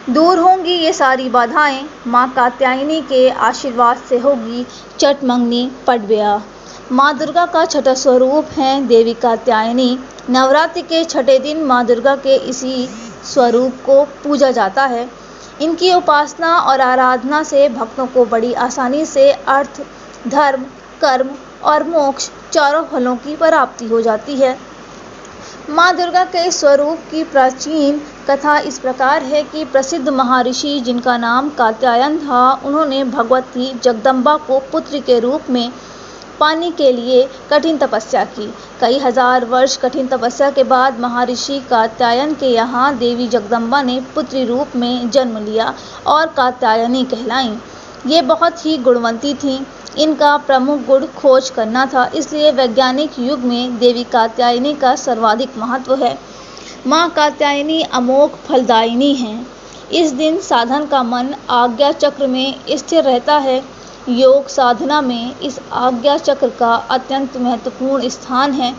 दूर होंगी ये सारी बाधाएं, माँ कात्यायनी के आशीर्वाद से होगी चटमंगनी पटब्याह। माँ दुर्गा का छठा स्वरूप है देवी कात्यायनी। नवरात्रि के छठे दिन माँ दुर्गा के इसी स्वरूप को पूजा जाता है। इनकी उपासना और आराधना से भक्तों को बड़ी आसानी से अर्थ, धर्म, कर्म और मोक्ष चारों फलों की प्राप्ति हो जाती है। माँ दुर्गा के स्वरूप की प्राचीन कथा इस प्रकार है कि प्रसिद्ध महर्षि जिनका नाम कात्यायन था, उन्होंने भगवती जगदम्बा को पुत्र के रूप में पाने के लिए कठिन तपस्या की। कई हजार वर्ष कठिन तपस्या के बाद महर्षि कात्यायन के यहाँ देवी जगदम्बा ने पुत्री रूप में जन्म लिया और कात्यायनी कहलाईं। ये बहुत ही गुणवंती थीं। इनका प्रमुख गुण खोज करना था, इसलिए वैज्ञानिक युग में देवी कात्यायनी का सर्वाधिक महत्व है। माँ कात्यायनी अमोघ फलदायिनी हैं। इस दिन साधन का मन आज्ञा चक्र में स्थिर रहता है। योग साधना में इस आज्ञा चक्र का अत्यंत महत्वपूर्ण स्थान है।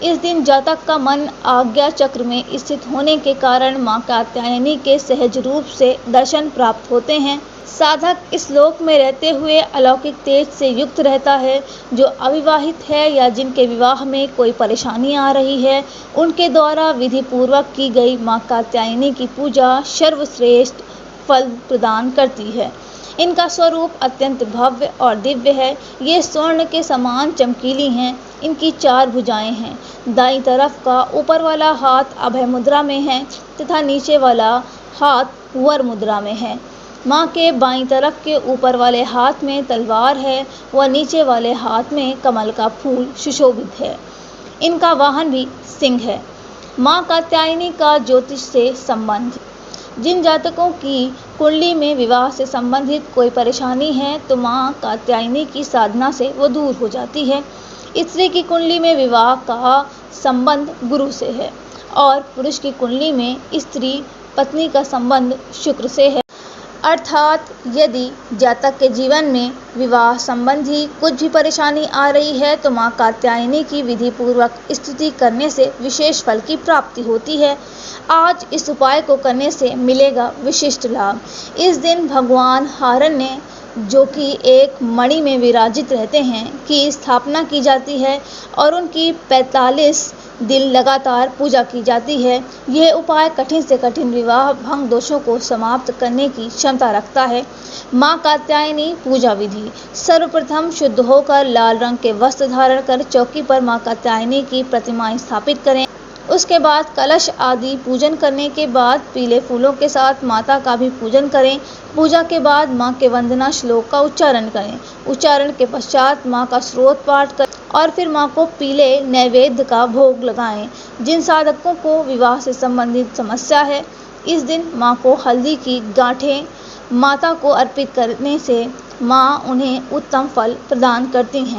इस दिन जातक का मन आज्ञा चक्र में स्थित होने के कारण माँ कात्यायनी के सहज रूप से दर्शन प्राप्त होते हैं। साधक इस लोक में रहते हुए अलौकिक तेज से युक्त रहता है। जो अविवाहित है या जिनके विवाह में कोई परेशानी आ रही है, उनके द्वारा विधि पूर्वक की गई माँ कात्यायनी की पूजा सर्वश्रेष्ठ फल प्रदान करती है। इनका स्वरूप अत्यंत भव्य और दिव्य है। ये स्वर्ण के समान चमकीली हैं। इनकी 4 भुजाएं हैं। दाईं तरफ का ऊपर वाला हाथ अभय मुद्रा में है तथा नीचे वाला हाथ वर मुद्रा में है। माँ के बाईं तरफ के ऊपर वाले हाथ में तलवार है व नीचे वाले हाथ में कमल का फूल सुशोभित है। इनका वाहन भी सिंह है। माँ कात्यायनी का ज्योतिष से संबंध। जिन जातकों की कुंडली में विवाह से संबंधित कोई परेशानी है, तो माँ कात्यायनी की साधना से वो दूर हो जाती है। स्त्री की कुंडली में विवाह का संबंध गुरु से है और पुरुष की कुंडली में स्त्री पत्नी का संबंध शुक्र से है। अर्थात यदि जातक के जीवन में विवाह संबंधी कुछ भी परेशानी आ रही है, तो माँ कात्यायनी की विधि पूर्वक स्तुति करने से विशेष फल की प्राप्ति होती है। आज इस उपाय को करने से मिलेगा विशिष्ट लाभ। इस दिन भगवान हारण्य, जो कि एक मणि में विराजित रहते हैं, की स्थापना की जाती है और उनकी 45 दिन लगातार पूजा की जाती है। यह उपाय कठिन से कठिन विवाह भंग दोषों को समाप्त करने की क्षमता रखता है। माँ कात्यायनी पूजा विधि। सर्वप्रथम शुद्ध होकर लाल रंग के वस्त्र धारण कर चौकी पर माँ कात्यायनी की प्रतिमा स्थापित करें। उसके बाद कलश आदि पूजन करने के बाद पीले फूलों के साथ माता का भी पूजन करें। पूजा के बाद माँ के वंदना श्लोक का उच्चारण करें। उच्चारण के पश्चात माँ का स्तोत्र पाठ करें और फिर माँ को पीले नैवेद्य का भोग लगाएं। जिन साधकों को विवाह से संबंधित समस्या है, इस दिन माँ को हल्दी की गांठें माता को अर्पित करने से माँ उन्हें उत्तम फल प्रदान करती हैं।